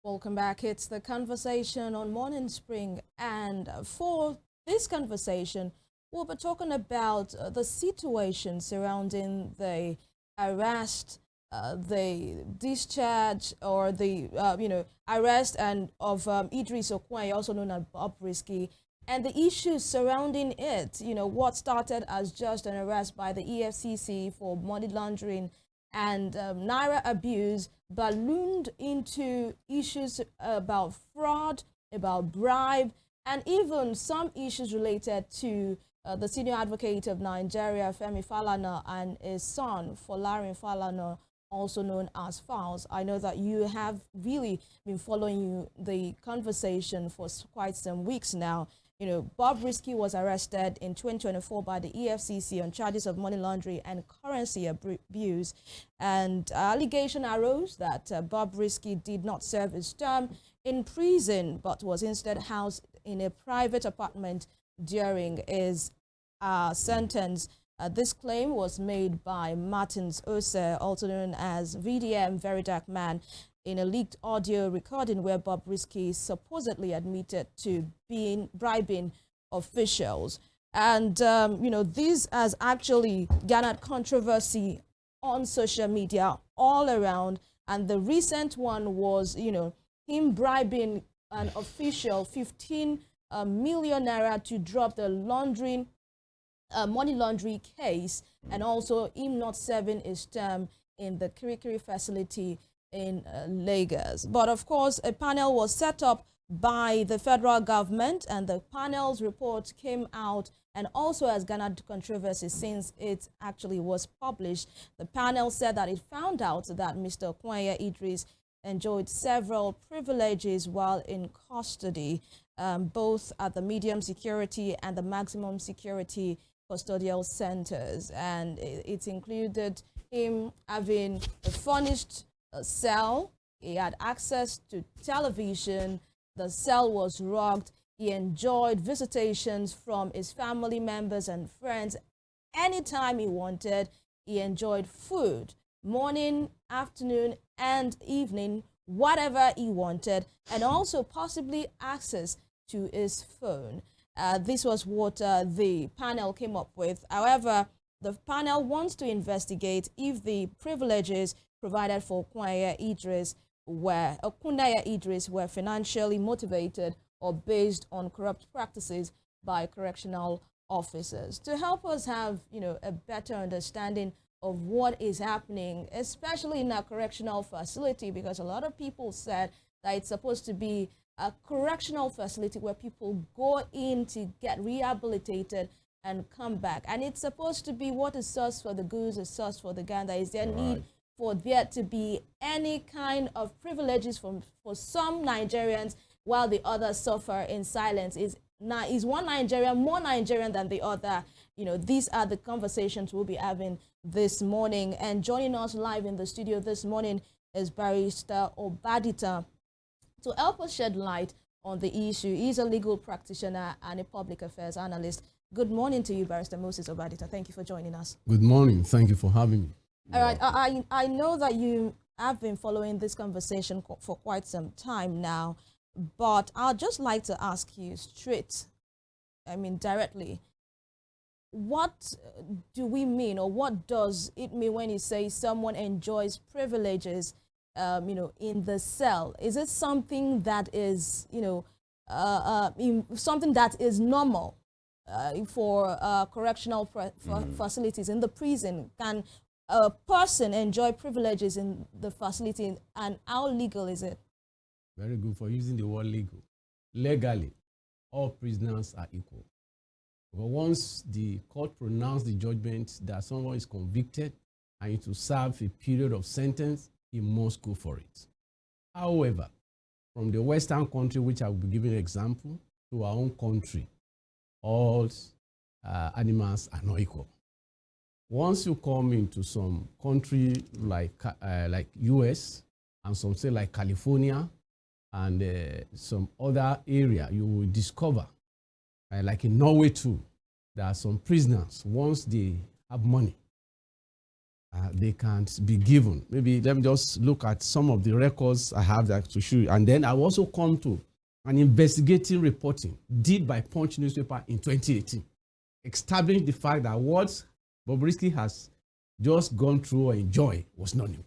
Welcome back. It's the conversation on Morning Spring. And for this conversation, we'll be talking about the situation surrounding the arrest, the discharge, or the arrest and of Idris Okwai, also known as Bobrisky, and the issues surrounding it. What started as just an arrest by the EFCC for money laundering and naira abuse ballooned into issues about fraud, about bribe, and even some issues related to the senior advocate of Nigeria, Femi Falana, and his son, Folarin Falana, also known as Fowles. I know that you have really been following the conversation for quite some weeks now. Bobrisky was arrested in 2024 by the EFCC on charges of money laundering and currency abuse. And allegation arose that Bobrisky did not serve his term in prison, but was instead housed in a private apartment during his sentence. This claim was made by Martins Ose, also known as VDM, Very Dark Man, in a leaked audio recording where Bobrisky supposedly admitted to bribing officials. And, this has actually garnered controversy on social media all around. And the recent one was, him bribing an official 15 million naira to drop the money laundering case, and also him not serving his term in the Kirikiri facility in Lagos. But of course, a panel was set up by the federal government, and the panel's report came out and also has garnered controversy since it actually was published. The panel said that it found out that Mr. Okwai Idris enjoyed several privileges while in custody, both at the medium security and the maximum security custodial centers. And it included him having a furnished cell. He had access to television. The cell was rugged. He enjoyed visitations from his family members and friends anytime he wanted. He enjoyed food, morning, afternoon, and evening, whatever he wanted, and also possibly access to his phone. This was what the panel came up with. However, the panel wants to investigate if the privileges provided for Okwai Idris were financially motivated or based on corrupt practices by correctional officers. To help us have, a better understanding of what is happening, especially in a correctional facility, because a lot of people said that it's supposed to be a correctional facility where people go in to get rehabilitated and come back. And it's supposed to be what is sauce for the goose is sauce for the gander. Is there need for there to be any kind of privileges for some Nigerians while the others suffer in silence? Is one Nigerian more Nigerian than the other? These are the conversations we'll be having this morning. And joining us live in the studio this morning is Barrister Obaditan to help us shed light on the issue. He's a legal practitioner and a public affairs analyst. Good morning to you, Barrister Moses Obaditan. Thank you for joining us. Good morning. Thank you for having me. All right. I know that you have been following this conversation for quite some time now, but I'd just like to ask you directly, what do we mean, or what does it mean when you say someone enjoys privileges, in the cell? Is it something that is, something that is normal for correctional facilities in the prison? Can a person enjoy privileges in the facility, and how legal is it? Very good for using the word legal. Legally, all prisoners are equal. But once the court pronounced the judgment that someone is convicted and to serve a period of sentence, he must go for it. However, from the Western country, which I will be giving an example, to our own country, all animals are not equal. Once you come into some country like US and some say like California and some other area, you will discover, like in Norway too, there are some prisoners, once they have money they can't be given. Maybe let me just look at some of the records I have that to show you. And then I will also come to an investigative reporting did by Punch newspaper in 2018, establishing the fact that what Bobrisky has just gone through or enjoyed was not new.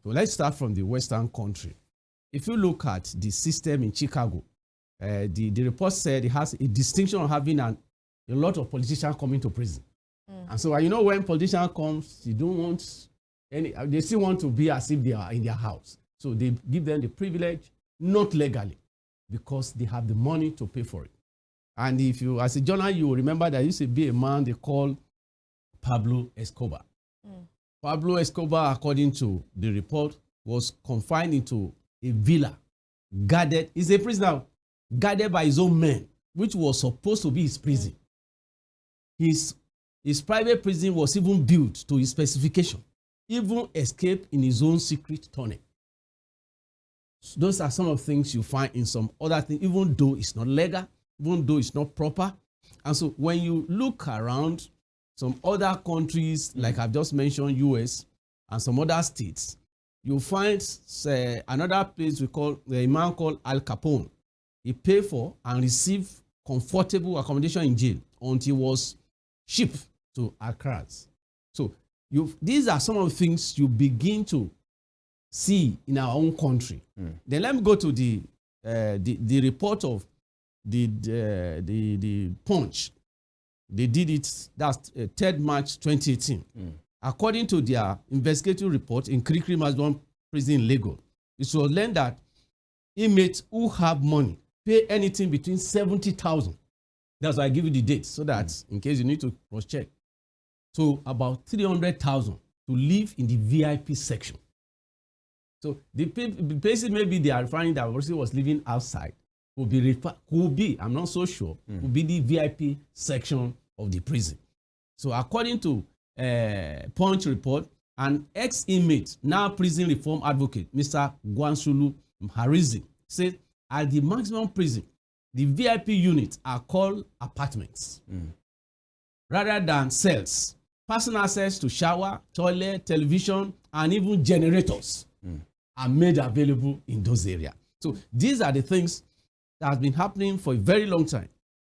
So let's start from the Western country. If you look at the system in Chicago, the report said it has a distinction of having a lot of politicians coming to prison. And so, when politician comes, you don't want any, they still want to be as if they are in their house. So they give them the privilege, not legally, because they have the money to pay for it. And if you, as a journalist, you will remember there used to be a man they call Pablo Escobar. Pablo Escobar, according to the report, was confined into a villa, guarded. He's a prisoner, guarded by his own men, which was supposed to be his prison. His private prison was even built to his specification, even escaped in his own secret tunnel. So those are some of the things you find in some other things, even though it's not legal, even though it's not proper. And so when you look around some other countries, like I've just mentioned, US, and some other states, you'll find another place we call, a man called Al Capone. He paid for and received comfortable accommodation in jail until he was shipped to Accra. So these are some of the things you begin to see in our own country. Then let me go to the report of the Punch. They did it, that's 3rd March 2018. According to their investigative report in Kirikiri Maximum Prison in Lagos, it was learned that inmates who have money pay anything between 70,000. That's why I give you the date, so that in case you need to cross-check. So about 300,000 to live in the VIP section. So the places maybe they are referring that Bobrisky was living outside could be, I'm not so sure, could be the VIP section of the prison. So according to Punch report, an ex-inmate, now prison reform advocate, Mr. Gwansulu Mharizi, said at the maximum prison, the VIP units are called apartments rather than cells. Personal access to shower, toilet, television, and even generators are made available in those areas. So these are the things that have been happening for a very long time.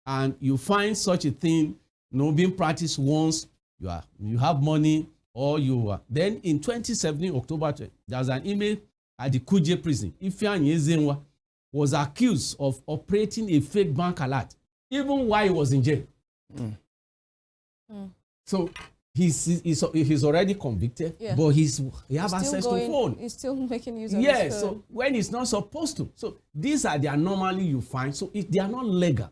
And you find such a thing, being practiced once, you have money, or then in 2017, October, there was an email at the Kuje prison. Ifeanyi Ezenwa was accused of operating a fake bank alert, even while he was in jail. So he's already convicted, but he has access to phone. He's still making use of his phone. So when he's not supposed to. So these are the anomaly you find. So they are not legal,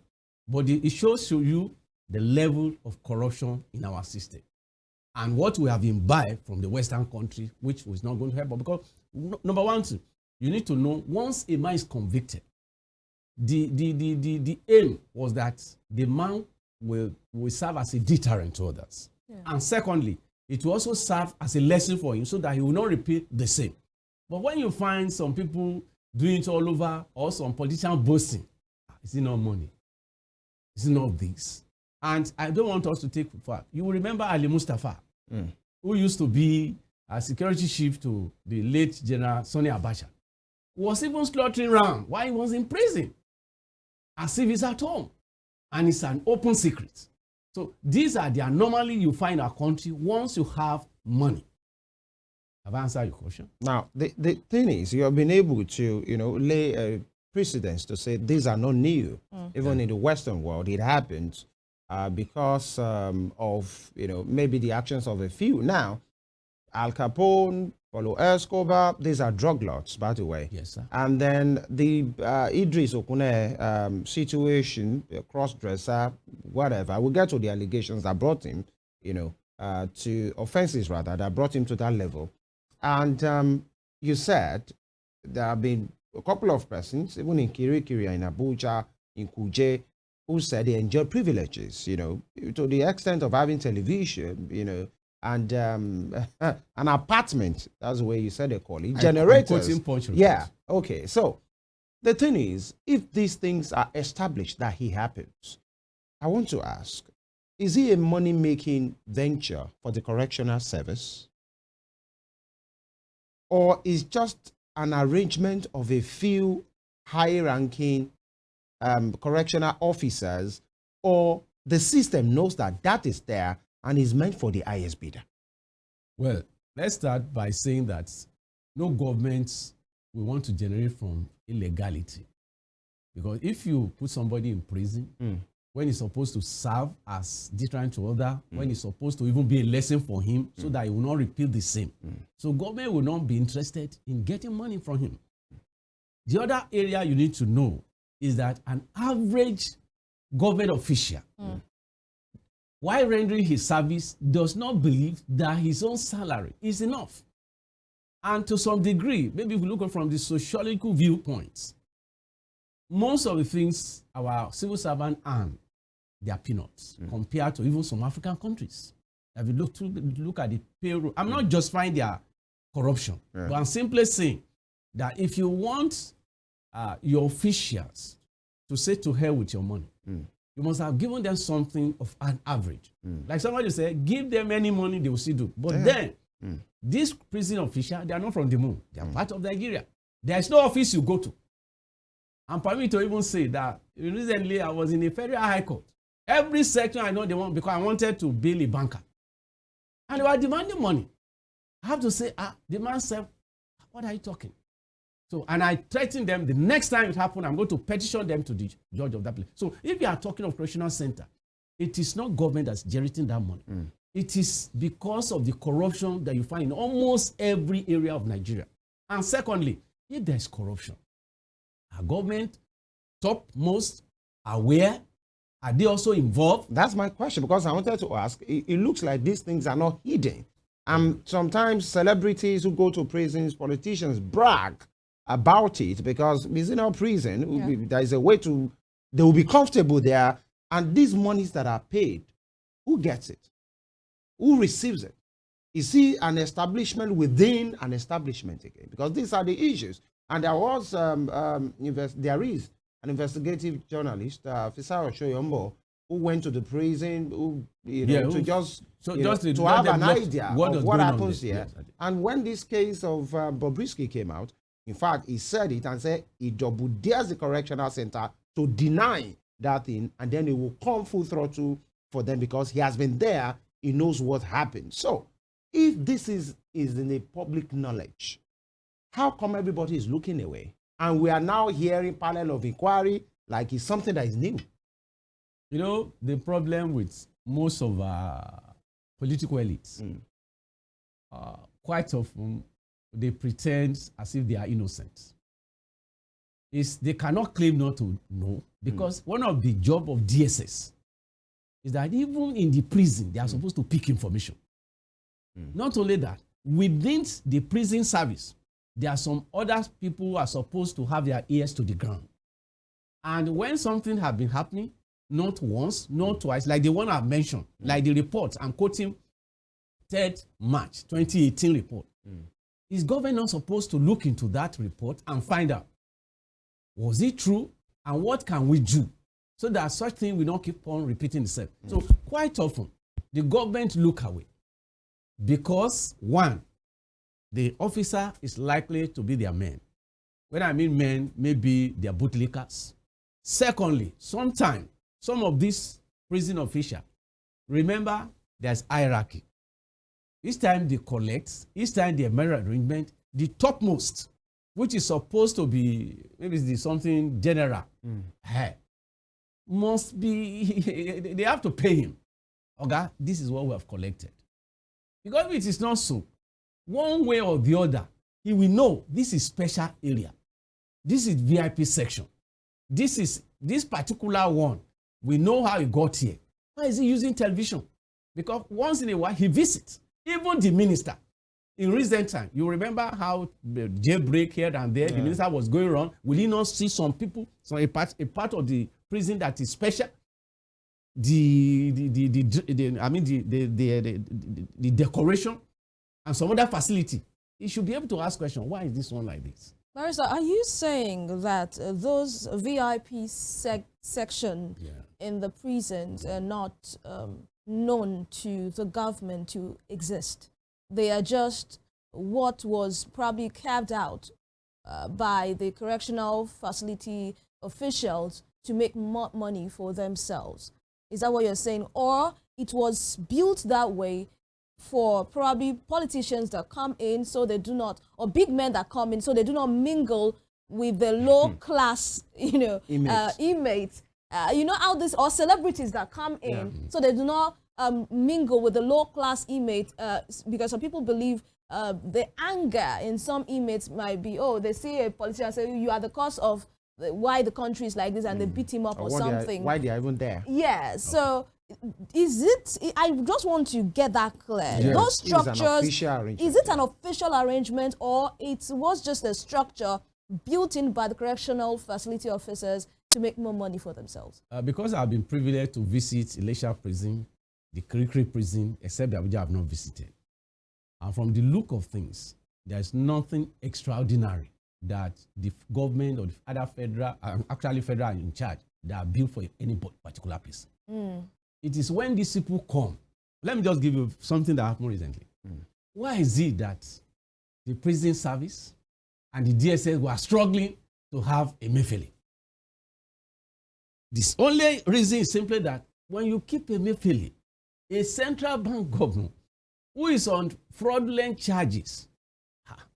but it shows you the level of corruption in our system and what we have imbibed from the Western country, which was not going to help. Because number one, you need to know once a man is convicted, the aim was that the man will serve as a deterrent to others. And secondly, it will also serve as a lesson for him so that he will not repeat the same. But when you find some people doing it all over, or some politicians boasting, is it not money? Is it not this? And I don't want us to take far. You will remember Ali Mustafa, who used to be a security chief to the late General Sani Abacha, was even slaughtering around while he was in prison, as if he's at home. And it's an open secret. So these are the anomaly you find in our country once you have money. Have I answered your question? Now, the thing is, you have been able to, lay a precedence to say these are not new. Even in the Western world, it happens because of, maybe the actions of a few. Now, Al Capone, Pablo Escobar, these are drug lords, by the way. Yes, sir. And then the Idris Okune situation, cross-dresser, whatever. We'll get to the allegations that brought him, to offenses rather, that brought him to that level. And you said there have been a couple of persons, even in Kirikiri, in Abuja, in Kuje, who said they enjoy privileges, to the extent of having television, and an apartment, that's the way you said they call it, generators. Yeah, okay. So the thing is, if these things are established that he happens, I want to ask, is he a money-making venture for the correctional service? or is just an arrangement of a few high-ranking correctional officers, or the system knows that that is there and is meant for the highest bidder? Well, let's start by saying that no government will want to generate from illegality. Because if you put somebody in prison, when he's supposed to serve as different to other, when he's supposed to even be a lesson for him so that he will not repeat the same. So government will not be interested in getting money from him. The other area you need to know is that an average government official, while rendering his service, does not believe that his own salary is enough. And to some degree, maybe if we look at from the sociological viewpoints, most of the things our civil servants earn, they are peanuts compared to even some African countries. If you look at the payroll, I'm not justifying their corruption, but I'm simply saying that if you want your officials to say to hell with your money, you must have given them something of an average. Like somebody said, give them any money, they will still do. But then, these prison officials, they are not from the moon. They are part of Nigeria. There is no office you go to. And for me to even say that, recently I was in a federal high court. Every section I know they want, because I wanted to bail a banker. And they were demanding money. I have to say, the man said, what are you talking? So, and I threatened them, the next time it happened, I'm going to petition them to the judge of that place. So if you are talking of correctional center, it is not government that's generating that money. It is because of the corruption that you find in almost every area of Nigeria. And secondly, if there is corruption, are government topmost aware? Are they also involved? That's my question, because I wanted to ask, it looks like these things are not hidden. Sometimes celebrities who go to prisons, politicians brag about it because it's in our prison. There is a way to, they will be comfortable there. And these monies that are paid, who gets it? Who receives it? Is he an establishment within an establishment again? Because these are the issues. And there was, there is an investigative journalist, Fisayo Shoyombo, who went to the prison, to have an idea of what happens here. Yes, and when this case of Bobrisky came out, in fact, he said it and said he double dares the correctional center to deny that thing, and then he will come full throttle for them because he has been there, he knows what happened. So, if this is in a public knowledge, how come everybody is looking away? And we are now hearing panel of inquiry like it's something that is new. You know, the problem with most of our political elites, quite often, they pretend as if they are innocent. They cannot claim not to know, because one of the job of DSS is that even in the prison, they are supposed to pick information. Not only that, within the prison service, there are some other people who are supposed to have their ears to the ground. And when something has been happening, not once, not twice, like the one I've mentioned, like the report, I'm quoting 3rd March 2018 report. Is government not supposed to look into that report and find out, was it true, and what can we do so that such thing will not keep on repeating itself? So quite often, the government look away because, one, the officer is likely to be their man. When I mean men, maybe they're bootlickers. Secondly, sometimes some of these prison officials, remember, there's hierarchy. Each time they collect, each time they make arrangement, the topmost, which is supposed to be maybe something general, must be, they have to pay him. Okay, this is what we have collected. Because if it is not so, one way or the other, he will know this is special area. This is VIP section. This particular one, we know how he got here. Why is he using television? Because once in a while, he visits. Even the minister, in recent time, you remember how the jailbreak here and there, the minister was going around. Will he not see some people, a part of the prison that is special? The decoration and some other facility. He should be able to ask questions. Why is this one like this? Barrister, are you saying that those VIP section in the prisons are not known to the government to exist? They are just what was probably carved out by the correctional facility officials to make more money for themselves. Is that what you're saying? Or it was built that way for probably politicians that come in so they do not, or big men that come in so they do not mingle with the low class, inmates. You know how this, or celebrities that come in so they do not mingle with the low class inmates, because some people believe the anger in some inmates might be, oh, they see a politician and say, you are the cause of why the country is like this, and they beat him up or something. Why they are even there. Yeah, so is it, I just want to get that clear. Yes. Those structures, Is it an official arrangement, or it was just a structure built in by the correctional facility officers to make more money for themselves? Because I've been privileged to visit Elisha prison, the Kirikiri prison, except the Abuja I have not visited. And from the look of things, there's nothing extraordinary that the government or the other federal, actually federal in charge, that are built for any particular place. It is when these people come. Let me just give you something that happened recently. Why is it that the prison service and the DSS were struggling to have a Emefiele? The only reason is simply that when you keep a Emefiele, a central bank governor who is on fraudulent charges,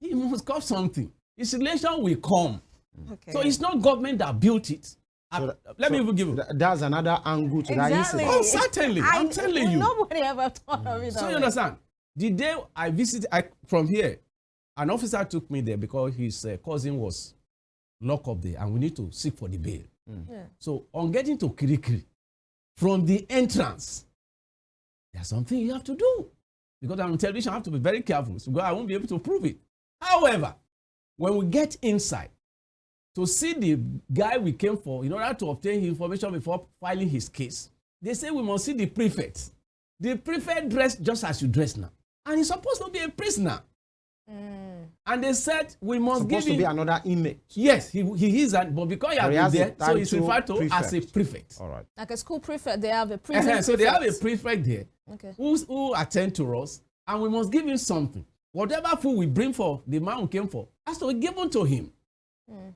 he must cost something. His relation will come. Okay. So it's not government that built it. So, let me even give you. That's another angle to that incident. Oh, certainly. I'm telling you. Nobody ever thought of it. So you understand? The day I visited, from here, an officer took me there because his cousin was locked up there and we need to seek for the bail. So on getting to Kirikiri, from the entrance, there's something you have to do. Because on television, I have to be very careful. So I won't be able to prove it. However, when we get inside, to see the guy we came for in order to obtain information before filing his case, they say we must see the prefect. The prefect dressed just as you dress now. And he's supposed to be a prisoner. And they said we must give him... Supposed to be another inmate. Yes, he is, but because he has been there, so he's referred to as a prefect. All right. Like a school prefect, they have a prison prefect. So they have a prefect there who attend to us, and we must give him something. Whatever food we bring for the man who came for has to be given to him.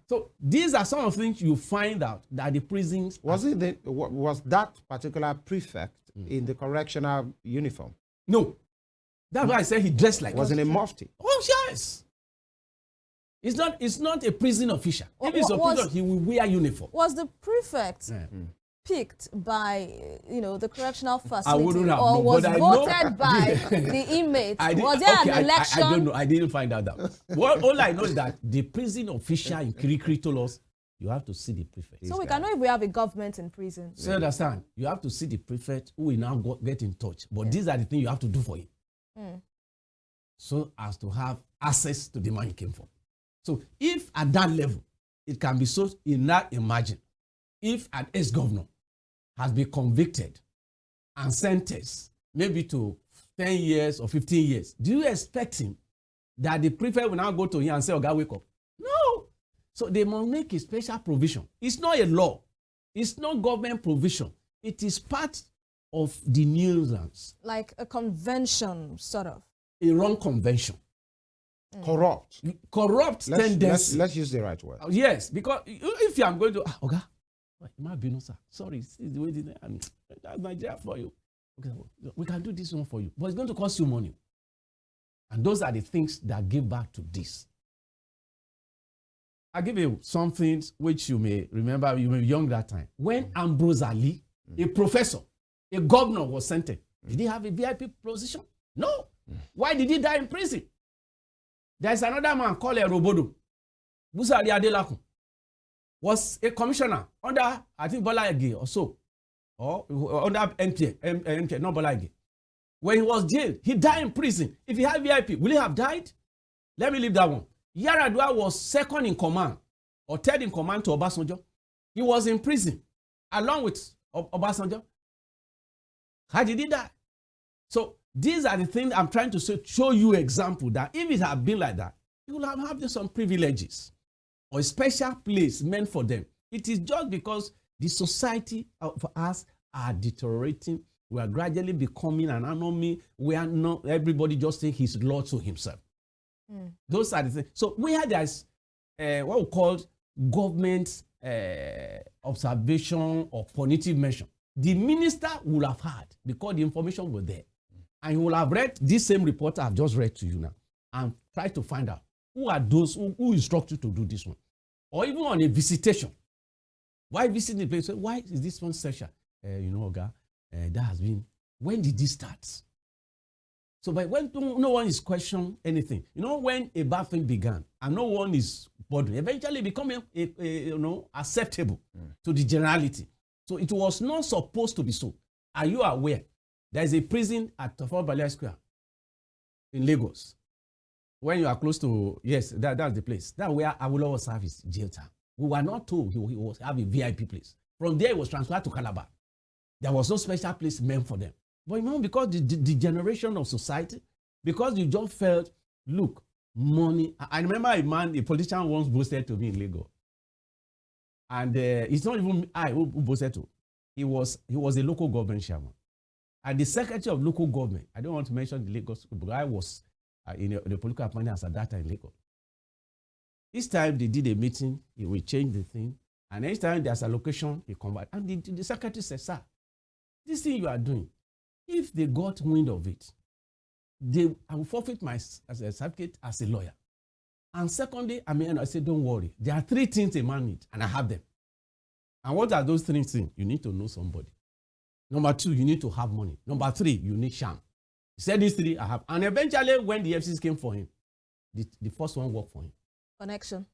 So these are some of the things you find out that the prisons... Was that particular prefect in the correctional uniform? No. That's why I said he dressed like... Was in a mufti? Oh, yes. It's not a prison official. If it's a prison, he will wear uniform. Was the prefect picked by, the correctional facility? I wouldn't have or known, was voted by the inmates? Was there an election? I don't know. I didn't find out that. All I know is that the prison official in Kirikiri told us, you have to see the prefect. So we can know if we have a government in prison. So you understand? You have to see the prefect who will now get in touch. But these are the things you have to do for him. So as to have access to the man he came for. So if at that level, it can be so, you now imagine, if an ex-governor has been convicted and sentenced maybe to 10 years or 15 years, do you expect him that the prefect will now go to him and say, "Oh, God, wake up"? No. So they must make a special provision. It's not a law. It's not government provision. It is part of the nuisance. Like a convention, sort of. A wrong convention. Corrupt tendency. Let's use the right word. Yes, because if I'm going to, okay, it might be no, sir. Sorry, this is the way that's Nigeria for you. Okay, we can do this one for you, but it's going to cost you money. And those are the things that give back to this. I'll give you some things which you may remember. You were young that time. When Ambrose Ali, a professor, a governor, was sentenced, did he have a VIP position? No. Why did he die in prison? There's another man called Robodo. Busari Adelakun was a commissioner under, I think, Bola Ige or so. Or under MTN, not Bola Ige. When he was jailed, he died in prison. If he had VIP, will he have died? Let me leave that one. Yaradua was second in command or third in command to Obasanjo. He was in prison along with Obasanjo. How did he die? So these are the things I'm trying to show you example that if it had been like that, you would have had some privileges or a special place meant for them. It is just because the society for us are deteriorating. We are gradually becoming an anomaly where not everybody just thinks he's Lord to himself. Those are the things. So where there's what we call government observation or punitive measure, the minister will have had, because the information was there. And he will have read this same report I've just read to you now and try to find out who are those who instruct you to do this one. Or even on a visitation. Why visiting the place? Why is this one special? Oga, that has been, when did this start? So by when no one is questioning anything, when a bad thing began and no one is bothered, eventually becoming acceptable to the generality. So it was not supposed to be so. Are you aware? There is a prison at Tafawa Balewa Square in Lagos. When you are close to, yes, that's the place. That's where Awolowo served his jail time. We were not told he was have a VIP place. From there, he was transferred to Calabar. There was no special place meant for them. But because the generation of society, because you just felt, look, money. I remember a politician once boasted to me in Lagos. And it's not even I who boasted to. He was a local government chairman. And the secretary of local government, I don't want to mention the Lagos, but I was in the political appointment at that time in Lagos. This time they did a meeting, he will change the thing. And each time there's a location, he come back. And the secretary said, sir, this thing you are doing, if they got wind of it, I will forfeit my certificate as a lawyer. And secondly, I said, don't worry. There are 3 things a man needs, and I have them. And what are those 3 things? You need to know somebody. Number 2, you need to have money. Number 3, you need sham. He said these 3 I have. And eventually, when the FCC came for him, the first one worked for him. Connection.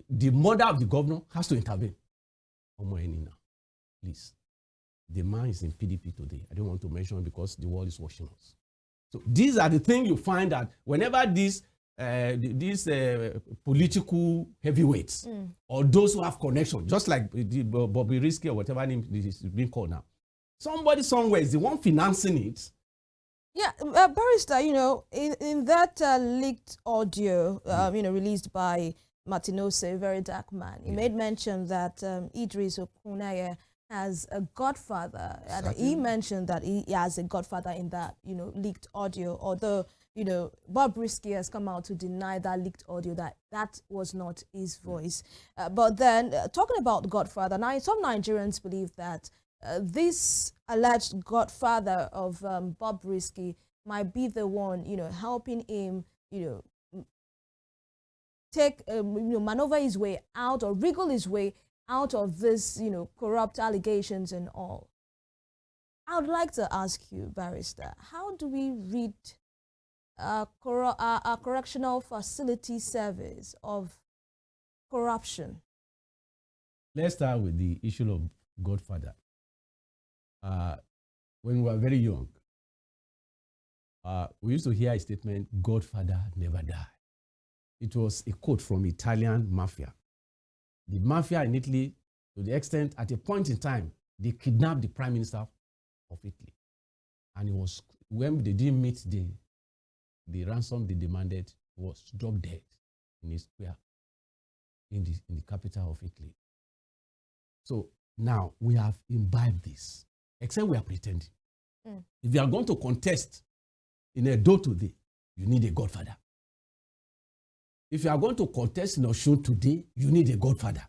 The mother of the governor has to intervene. Now, please. The man is in PDP today. I don't want to mention it because the world is watching us. So these are the things you find that whenever these political heavyweights or those who have connection, just like the Bobrisky or whatever name is being called now, somebody somewhere is the one financing it. Yeah, Barrister, in that leaked audio, released by Martinose, a very dark man, he made mention that Idris Okuneye has a godfather. And he mentioned that he has a godfather in that, leaked audio, although, Bobrisky has come out to deny that leaked audio, that was not his voice. But then, talking about godfather, now some Nigerians believe that this alleged godfather of Bobrisky might be the one, helping him, take, maneuver his way out or wriggle his way out of this, corrupt allegations and all. I would like to ask you, Barrister, how do we read a correctional facility service of corruption? Let's start with the issue of godfather. When we were very young, we used to hear a statement, Godfather never die. It was a quote from Italian mafia. The mafia in Italy, to the extent, at a point in time, they kidnapped the prime minister of Italy. And it was, when they didn't meet the ransom they demanded, he was dropped dead in his square in the capital of Italy. So now we have imbibed this, except we are pretending. If you are going to contest in Edo today, you need a godfather. If you are going to contest in Osun today, you need a godfather.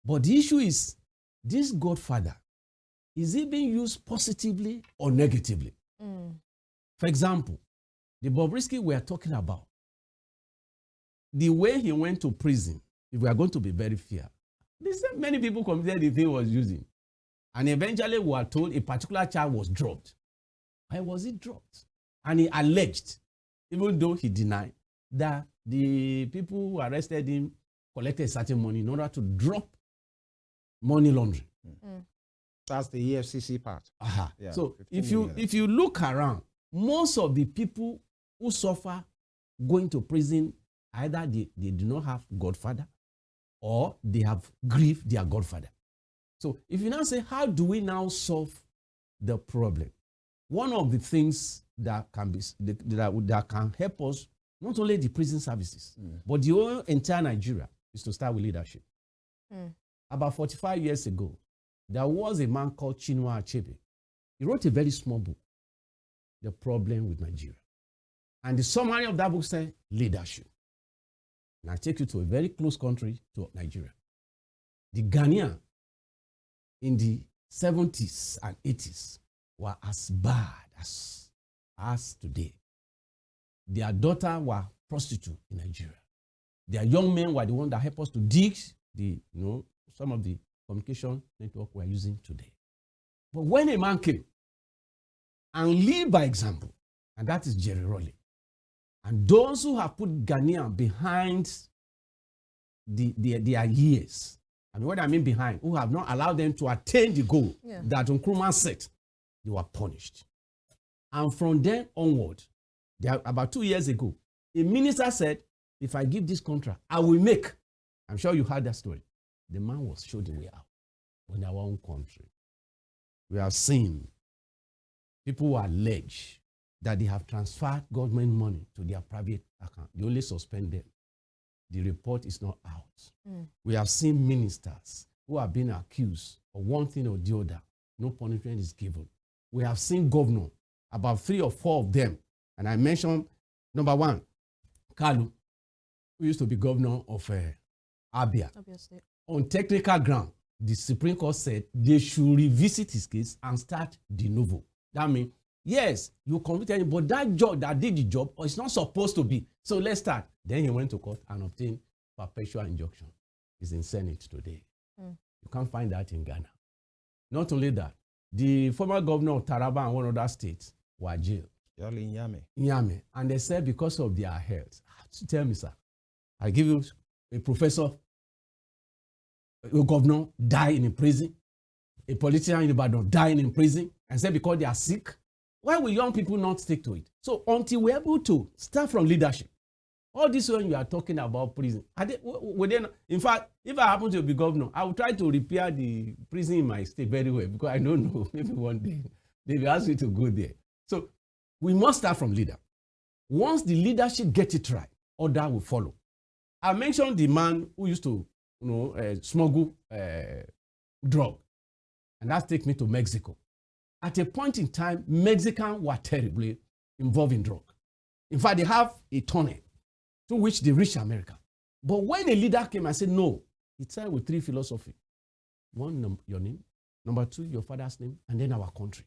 But the issue is, this godfather, is it being used positively or negatively? For example, the Bobrisky we are talking about, the way he went to prison, if we are going to be very fair, many people considered the thing he was using. And eventually we are told a particular child was dropped. Why was it dropped? And he alleged, even though he denied, that the people who arrested him collected certain money in order to drop money laundering. That's the EFCC part. Yeah, so if you look around, most of the people who suffer going to prison, either they do not have godfather or they have grieved their godfather. So if you now say, how do we now solve the problem? One of the things that can be that can help us, not only the prison services, but the whole entire Nigeria, is to start with leadership. About 45 years ago, there was a man called Chinua Achebe. He wrote a very small book, The Problem with Nigeria. And the summary of that book said leadership. And I take you to a very close country, to Nigeria. The Ghanaian in the 70s and 80s were as bad as today. Their daughters were prostitutes in Nigeria. Their young men were the ones that helped us to dig some of the communication network we're using today. But when a man came and lived by example, and that is Jerry Rawlings, and those who have put Ghanaian behind their years, I mean, what I mean behind, who have not allowed them to attain the goal that Nkrumah set, they were punished. And from then onward, about 2 years ago, a minister said, if I give this contract, I will make. I'm sure you heard that story. The man was showed the way out in our own country. We have seen people who allege that they have transferred government money to their private account. They only suspend them. The report is not out. We have seen ministers who have been accused of one thing or the other. No punishment is given. We have seen governors, about 3 or 4 of them. And I mentioned, number 1, Kalu, who used to be governor of Abia. State. On technical ground, the Supreme Court said they should revisit his case and start de novo. That means, yes, you convicted him, but that judge that did the job is not supposed to be. So let's start. Then he went to court and obtained perpetual injunction. He's in Senate today. You can't find that in Ghana. Not only that, the former governor of Taraba and one other states were jailed. In Nyame. And they said because of their health. Tell me, sir, I give you a professor, a governor dying in prison, a politician in Ibadan dying in prison, and say because they are sick. Why will young people not stick to it? So until we're able to start from leadership, all this when you are talking about prison, in fact, if I happen to be governor, I will try to repair the prison in my state very well, because I don't know, maybe one day they will ask me to go there. So we must start from leader. Once the leadership gets it right, order will follow. I mentioned the man who used to smuggle drug, and that takes me to Mexico. At a point in time, Mexicans were terribly involved in drug. In fact, they have a tunnel to which they reach America. But when a leader came and said, no, he started with 3 philosophies. 1, your name. Number 2, your father's name. And then our country.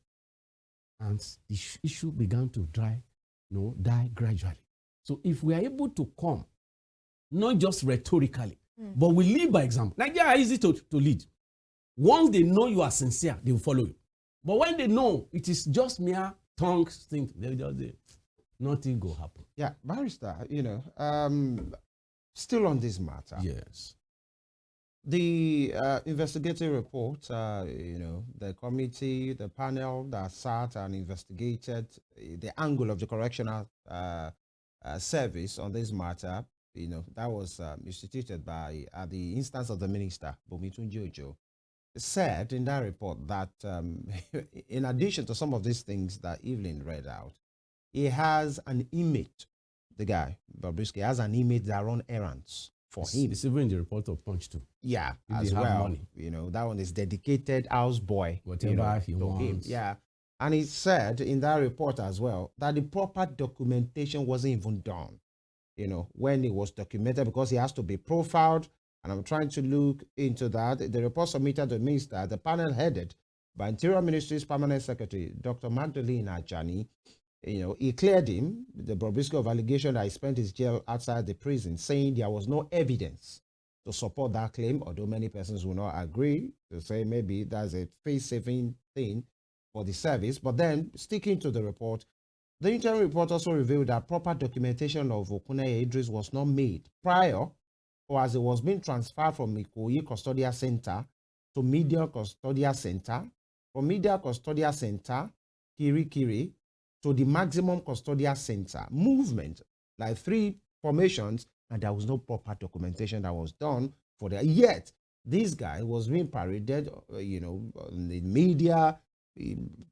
And the issue began to die gradually. So if we are able to come, not just rhetorically, but we lead by example. Nigeria are easy to lead. Once they know you are sincere, they will follow you. But when they know it is just mere tongue thing, they just say, nothing will happen. Yeah, Barrister, still on this matter. Yes. The investigative report, the committee, the panel that sat and investigated the angle of the correctional service on this matter, that was instituted by, at the instance of the minister, Bomitunji Ojo, said in that report that in addition to some of these things that Evelyn read out, he has an inmate, the guy, Bobrisky, has an inmate that run errands for him. It's even in the report of Punch too. Yeah, if as they have well. Money. That one is dedicated house boy. Whatever he to wants. him. Yeah. And he said in that report as well that the proper documentation wasn't even done, when it was documented, because he has to be profiled. And I'm trying to look into that. The report submitted to the minister, the panel headed by Interior Ministry's Permanent Secretary, Dr. Magdalene Ajani, he cleared him, the Bobrisky, of allegation that he spent his jail outside the prison, saying there was no evidence to support that claim, although many persons will not agree to say maybe that's a face-saving thing for the service. But then, sticking to the report, the interim report also revealed that proper documentation of Okuneye Idris was not made prior, or as it was being transferred from Ikoyi Custodial Center to Media Custodial Center, from Media Custodial Center, Kirikiri, to the Maximum Custodial Center. Movement, like 3 formations, and there was no proper documentation that was done for that. Yet, this guy was being paraded, in the media,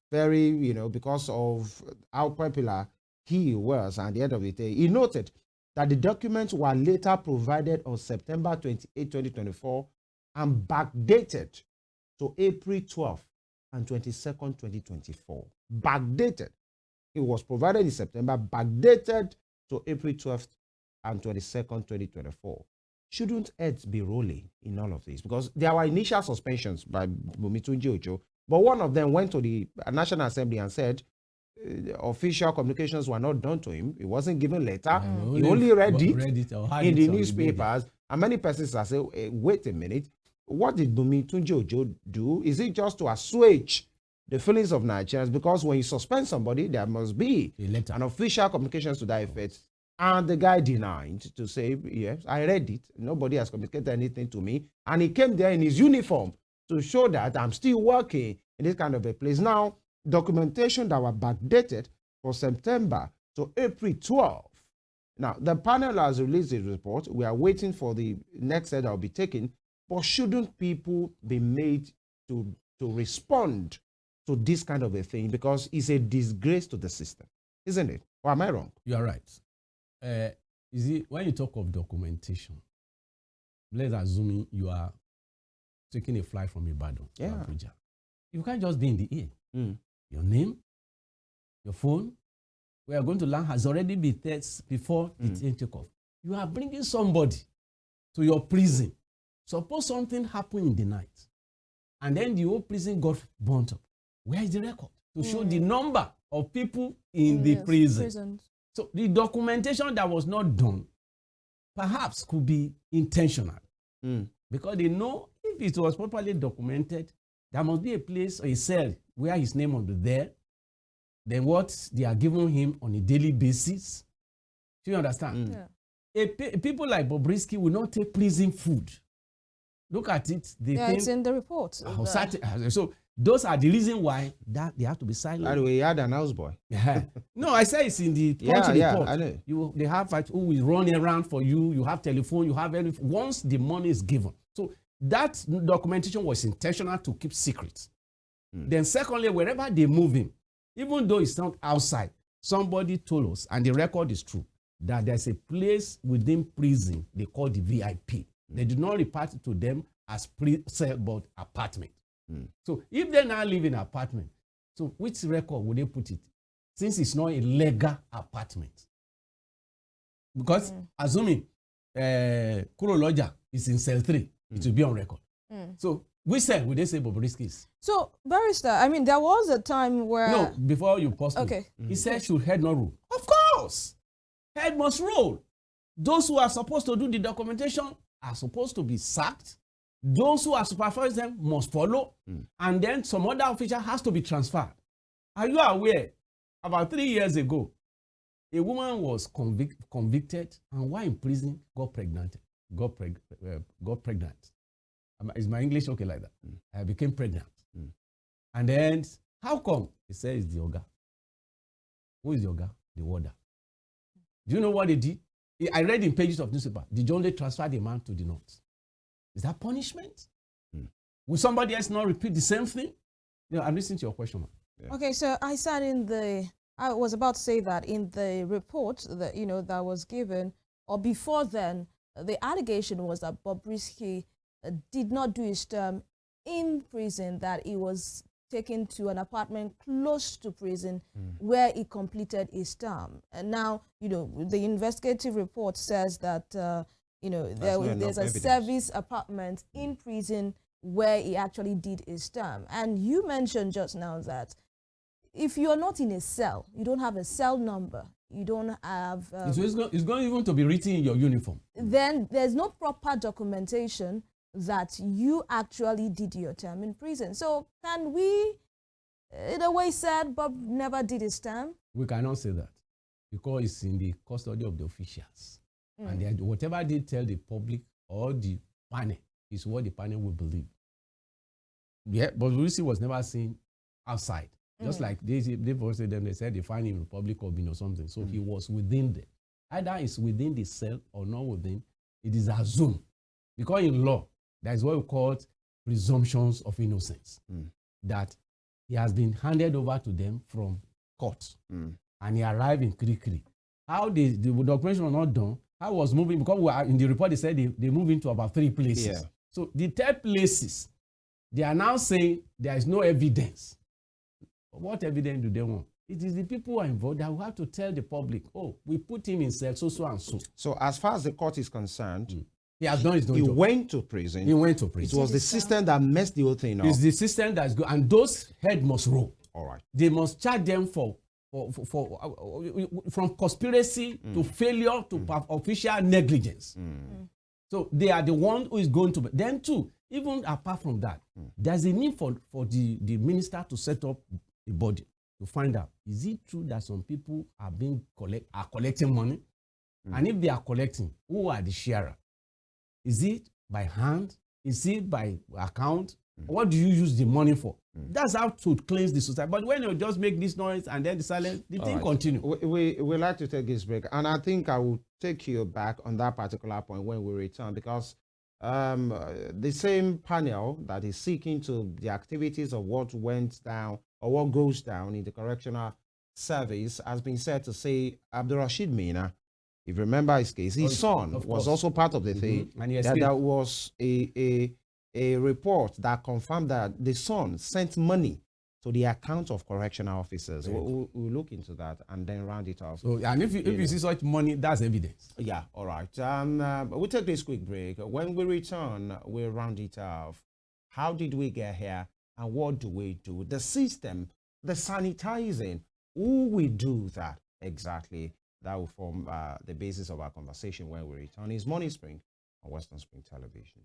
very, because of how popular he was. And at the end of the day, he noted that the documents were later provided on September 28, 2024 and backdated to April 12 and 22nd, 2024. Backdated. It was provided in September, backdated to April 12th and 22nd, 2024. Shouldn't heads be rolling in all of this? Because there were initial suspensions by Bumitunji Ojo, but one of them went to the National Assembly and said official communications were not done to him. He wasn't given letter. He only read it in the newspapers. And many persons are saying, wait a minute, what did Bumitunji Ojo do? Is it just to assuage the feelings of Nigerians? Because when you suspend somebody, there must be an official communications to that effect. And the guy denied to say, yes, I read it. Nobody has communicated anything to me. And he came there in his uniform to show that I'm still working in this kind of a place. Now, documentation that were backdated from September to April 12th. Now, the panel has released a report. We are waiting for the next step that will be taken. But shouldn't people be made to respond to this kind of a thing? Because it's a disgrace to the system, isn't it? Or am I wrong? You are right. When you talk of documentation, let's assume you are taking a flight from Ibadan to Abuja. You can't just be in the air. Your name, your phone, where you're going to land has already been tested before it take off. You are bringing somebody to your prison. Suppose something happened in the night, and then the whole prison got burnt up. Where is the record to show the number of people in the prison? So the documentation that was not done perhaps could be intentional, because they know if it was properly documented, there must be a place or a cell where his name will be there. Then what they are giving him on a daily basis. Do you understand? People like Bobrisky will not take prison food. Look at it. It's in the report. So those are the reason why that they have to be silent. By the way, he had an houseboy. No, I say it's in the report. I know. They have who will run around for you. You have telephone. You have everything. Once the money is given. So that documentation was intentional to keep secret. Then secondly, wherever they move him, even though it's not outside, somebody told us, and the record is true, that there's a place within prison they call the VIP. They do not report it to them as cell but apartment. So if they now live in an apartment, so which record would they put it? Since it's not a legal apartment. Because assuming Kuroloja is in cell 3, it will be on record. So which cell would they say Bobrisky is? So, Barrister, I mean, there was a time where... No, before you pause me. He said should head not rule. Of course! Head must rule. Those who are supposed to do the documentation are supposed to be sacked. Those who are supervising them must follow. And then some other official has to be transferred. Are you aware? About 3 years ago, a woman was convicted and while in prison got pregnant. Is my English okay like that? I became pregnant. And then, how come? He said it's the Oga. Who is the Oga? The warder. Do you know what they did? I read in pages of newspaper. Did you only transfer the man to the north? Is that punishment? Will somebody else not repeat the same thing? I'm listening to your question. Okay, so I said I was about to say that in the report that, that was given, or before then, the allegation was that Bobrisky did not do his term in prison, that he was taken to an apartment close to prison where he completed his term. And now, the investigative report says that, there's a service apartment in prison where he actually did his term. And you mentioned just now that if you're not in a cell, you don't have a cell number, you don't have... it's going even to be written in your uniform. Then there's no proper documentation that you actually did your term in prison. So can we, in a way, said Bob never did his term? We cannot say that because it's in the custody of the officials. And whatever they tell the public or the panel is what the panel will believe. Yeah, but Bobrisky was never seen outside. Just like they said them, they said they find him in public or something. So he was within there. Either it's within the cell or not within, it is assumed. Because in law, that is what we call presumptions of innocence. That he has been handed over to them from court. And he arrived in Kirikiri. How the documentation was not done, how was moving, because we are, in the report they said they moved into about 3 places. So the 3rd places, they are now saying there is no evidence. What evidence do they want? It is the people who are involved that will have to tell the public, oh, we put him in cell, so and so. So as far as the court is concerned, he has done his own he job. went to prison. He went to prison. It was the system that messed the whole thing up. It's the system that's good, and those head must roll. All right. They must charge them from conspiracy to failure to official negligence. So they are the one who is going to. Then too, even apart from that, there's a need for the minister to set up a body to find out, is it true that some people are collecting money? And if they are collecting, who are the sharer? Is it by hand? Is it by account? What do you use the money for? That's how to cleanse the society. But when you just make this noise and then the silence, the thing continue. We like to take this break, and I think I will take you back on that particular point when we return, because the same panel that is seeking to the activities of what went down or what goes down in the correctional service has been said to say Abdulrashid Mina, if you remember his case, his son was also part of the thing. And there was a report that confirmed that the son sent money to the account of correctional officers. We'll look into that and then round it off. So, and if you see such money, that's evidence. Yeah, all right. We'll take this quick break. When we return, we'll round it off. How did we get here and what do we do? The system, the sanitizing, who will do that exactly? That will form the basis of our conversation when we return. It's Morning Spring on Western Spring Television.